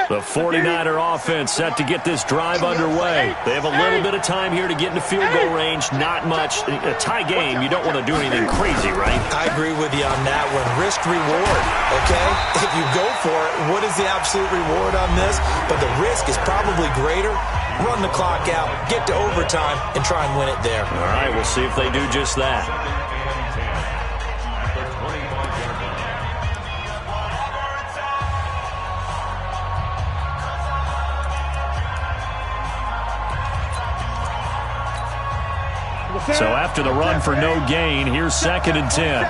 Speaker 1: The 49er offense set to get this drive underway. They have a little bit of time here to get into field goal range. Not much. A tie game, you don't want to do anything crazy, right?
Speaker 3: I agree with you on that one. Risk reward, okay? If you go for it, what is the absolute reward on this? But the risk is probably greater. Run the clock out, get to overtime, and try and win it there.
Speaker 1: All right, we'll see if they do just that. So after the run for no gain, here's 2nd and 10.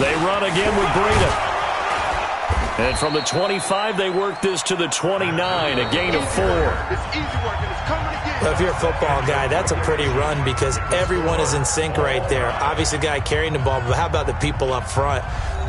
Speaker 1: They run again with Breida. And from the 25, they work this to the 29, a gain of 4.
Speaker 3: Well, if you're a football guy, that's a pretty run because everyone is in sync right there. Obviously, the guy carrying the ball, but how about the people up front?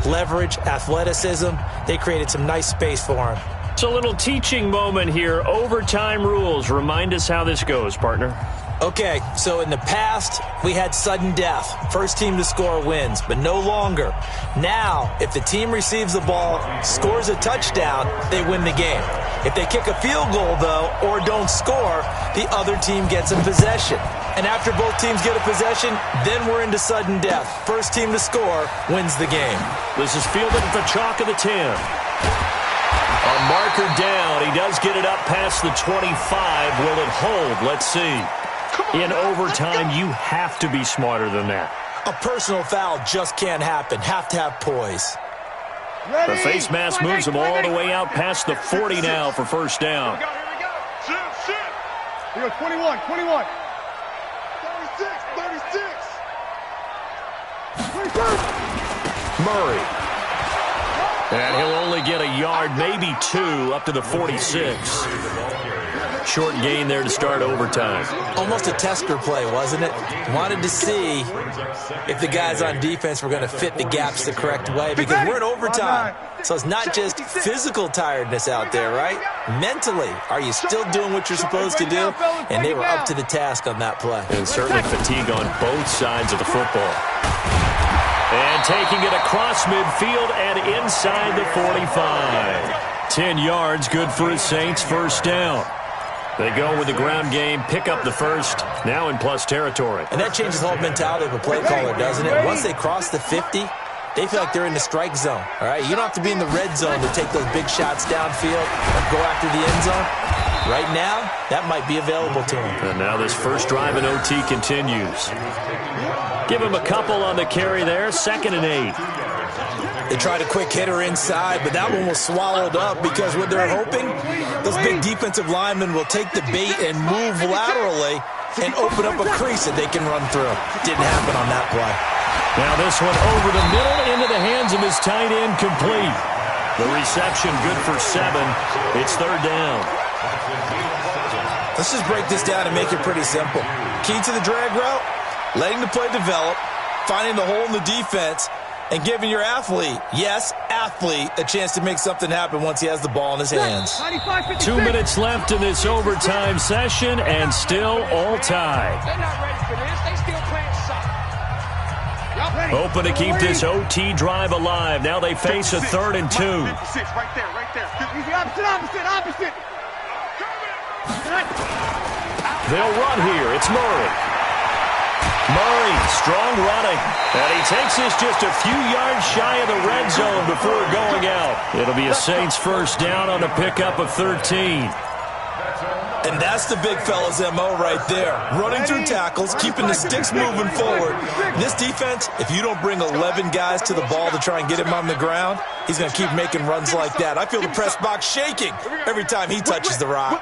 Speaker 3: Leverage, athleticism, they created some nice space for him.
Speaker 1: It's a little teaching moment here. Overtime rules. Remind us how this goes, partner.
Speaker 3: Okay, so in the past, we had sudden death. First team to score wins, but no longer. Now, if the team receives the ball, scores a touchdown, they win the game. If they kick a field goal, though, or don't score, the other team gets a possession. And after both teams get a possession, then we're into sudden death. First team to score wins the game.
Speaker 1: This is fielded at the chalk of the 10. A marker down. He does get it up past the 25. Will it hold? Let's see. In overtime, you have to be smarter than that.
Speaker 3: A personal foul just can't happen. Have to have poise.
Speaker 1: The face mask moves him all the way out past the 40 now for first down.
Speaker 2: Here we go. Shoot. Here we go, 21. 36.
Speaker 1: Murray. And he'll only get a yard, maybe 2, up to the 46. Short gain there to start overtime.
Speaker 3: Almost a tester play, wasn't it? Wanted to see if the guys on defense were going to fit the gaps the correct way because we're in overtime. So it's not just physical tiredness out there, right? Mentally, are you still doing what you're supposed to do? And they were up to the task on that play.
Speaker 1: And certainly fatigue on both sides of the football. And taking it across midfield and inside the 45. 10 yards, good for his Saints, first down. They go with the ground game, pick up the first, now in plus territory.
Speaker 3: And that changes the whole mentality of a play caller, doesn't it? Once they cross the 50, they feel like they're in the strike zone, all right? You don't have to be in the red zone to take those big shots downfield or go after the end zone. Right now, that might be available to them.
Speaker 1: And now this first drive in OT continues. Give him a couple on the carry there, 2nd and 8.
Speaker 3: They tried a quick hitter inside, but that one was swallowed up because what they're hoping, those big defensive linemen will take the bait and move laterally and open up a crease that they can run through. Didn't happen on that play.
Speaker 1: Now this one over the middle into the hands of his tight end, complete. The reception good for 7. It's 3rd down.
Speaker 3: Let's just break this down and make it pretty simple. Key to the drag route, letting the play develop, finding the hole in the defense, and giving your athlete, yes, athlete, a chance to make something happen once he has the ball in his hands.
Speaker 1: 2 minutes left in this overtime session, and still all tied.
Speaker 5: They're not ready for this. They still playing soccer.
Speaker 1: Hoping to keep this OT drive alive. Now they face a 3rd and 2.
Speaker 2: Right there. Easy, opposite.
Speaker 1: They'll run here. It's Murray. Murray, strong running. And he takes this just a few yards shy of the red zone before going out. It'll be a Saints first down on a pickup of 13.
Speaker 3: And that's the big fella's MO right there. Running through tackles, keeping the sticks moving forward. This defense, if you don't bring 11 guys to the ball to try and get him on the ground, he's going to keep making runs like that. I feel the press box shaking every time he touches the rock.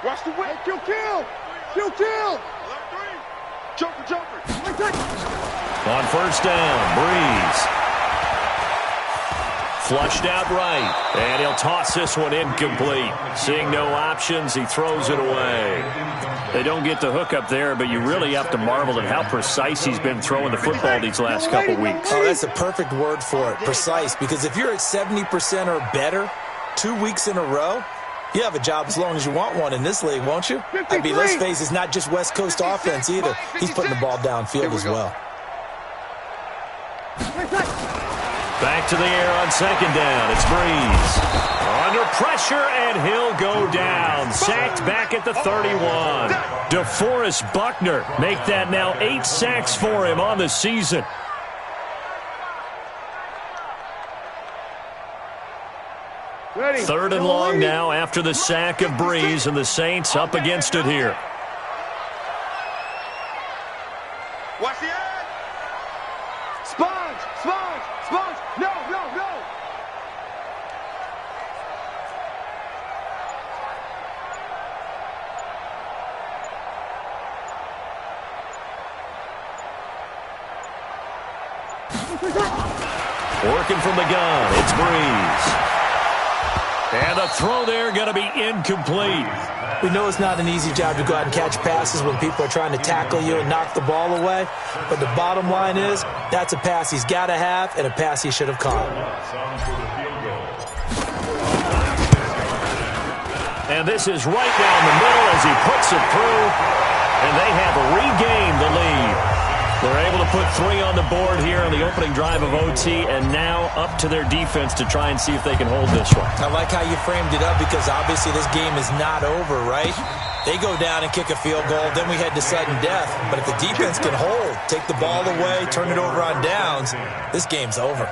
Speaker 2: Watch the whip. Kill. Joker.
Speaker 1: On first down, Breeze. Flushed out right, and he'll toss this one incomplete. Seeing no options, he throws it away. They don't get the hook up there, but you really have to marvel at how precise he's been throwing the football these last couple weeks.
Speaker 3: Oh, that's a perfect word for it, precise, because if you're at 70% or better 2 weeks in a row, You have a job as long as you want one in this league, won't you? I mean, let's face it, it's not just West Coast offense either. He's putting the ball downfield as well.
Speaker 1: Back to the air on second down. It's Breeze. Under pressure, and he'll go down. Sacked back at the 31. DeForest Buckner make that now 8 sacks for him on the season. Third and long now after the sack of Breeze, and the Saints up against it here.
Speaker 2: Watch the end. Sponge, sponge, sponge. No, no, no.
Speaker 1: Working from the gun, it's Breeze. And the throw there going to be incomplete.
Speaker 3: We know it's not an easy job to go out and catch passes when people are trying to tackle you and knock the ball away. But the bottom line is, that's a pass he's got to have and a pass he should have caught.
Speaker 1: And this is right down the middle as he puts it through. And they have regained the lead. They're able to put 3 on the board here on the opening drive of OT, and now up to their defense to try and see if they can hold this one.
Speaker 3: I like how you framed it up because obviously this game is not over, right? They go down and kick a field goal, then we head to sudden death. But if the defense can hold, take the ball away, turn it over on downs, this game's over.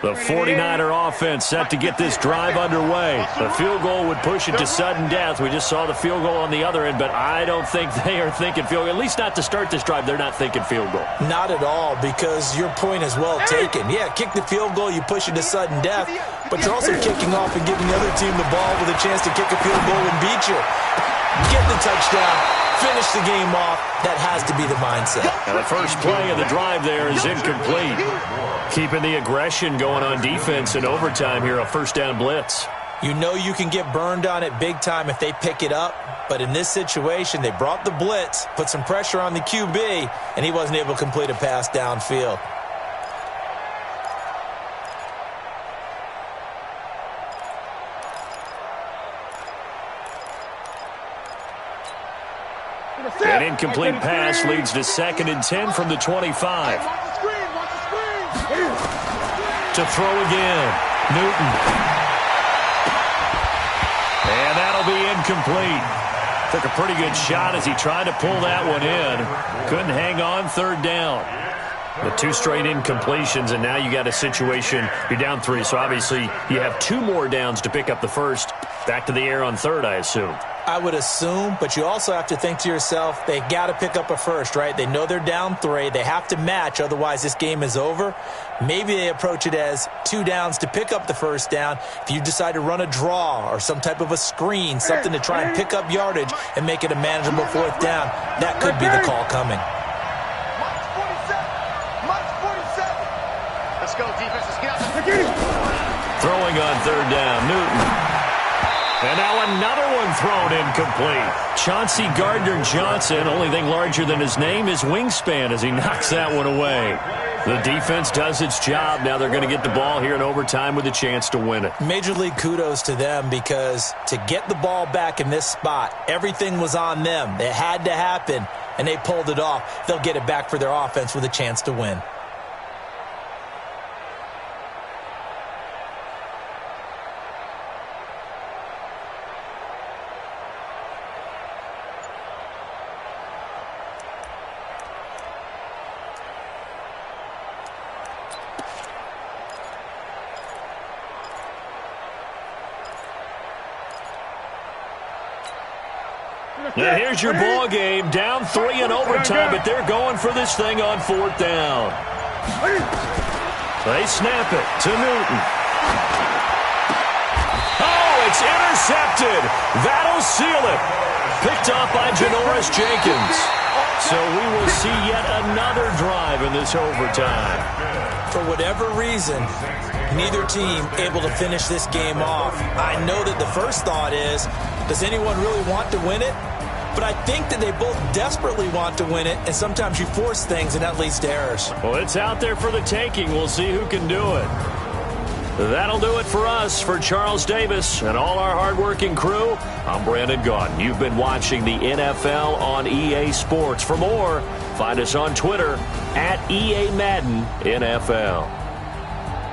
Speaker 1: The 49er offense set to get this drive underway. The field goal would push it to sudden death. We just saw the field goal on the other end, but I don't think they are thinking field goal. At least not to start this drive. They're not thinking field goal.
Speaker 3: Not at all, because your point is well taken. Yeah, kick the field goal, you push it to sudden death, but you're also kicking off and giving the other team the ball with a chance to kick a field goal and beat you. Get the touchdown, finish the game off. That has to be the mindset.
Speaker 1: Now the first play of the drive there is incomplete. Keeping the aggression going on defense in overtime here, a first down blitz.
Speaker 3: You know you can get burned on it big time if they pick it up, but in this situation, they brought the blitz, put some pressure on the QB, and he wasn't able to complete a pass downfield.
Speaker 1: An incomplete pass leads to 2nd and 10 from the 25. To throw again, Newton. And that'll be incomplete. Took a pretty good shot as he tried to pull that one in. Couldn't hang on, 3rd down. The 2 straight incompletions, and now you got a situation, you're down 3, so obviously you have 2 more downs to pick up the first. Back to the air on 3rd, I assume.
Speaker 3: I would assume, but you also have to think to yourself, they got to pick up a first, right? They know they're down 3. They have to match, otherwise this game is over. Maybe they approach it as 2 downs to pick up the first down. If you decide to run a draw or some type of a screen, something to try and pick up yardage and make it a manageable 4th down, that could be the call coming.
Speaker 2: Let's go, defense. Let's get out.
Speaker 1: Throwing on 3rd down, Newton. And now another one thrown incomplete. Chauncey Gardner-Johnson, only thing larger than his name is wingspan as he knocks that one away. The defense does its job. Now they're going to get the ball here in overtime with a chance to win it.
Speaker 3: Major league kudos to them, because to get the ball back in this spot, everything was on them. It had to happen, and they pulled it off. They'll get it back for their offense with a chance to win.
Speaker 1: Now here's your ball game, down 3 in overtime, but they're going for this thing on 4th down. They snap it to Newton. Oh, it's intercepted. That'll seal it. Picked off by Janoris Jenkins. So we will see yet another drive in this overtime.
Speaker 3: For whatever reason, neither team able to finish this game off. I know that the first thought is, does anyone really want to win it? But I think that they both desperately want to win it, and sometimes you force things, and that leads to errors.
Speaker 1: Well, it's out there for the taking. We'll see who can do it. That'll do it for us. For Charles Davis and all our hardworking crew, I'm Brandon Gaudin. You've been watching the NFL on EA Sports. For more, find us on Twitter at EA Madden NFL.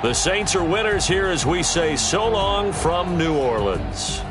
Speaker 1: The Saints are winners here as we say so long from New Orleans.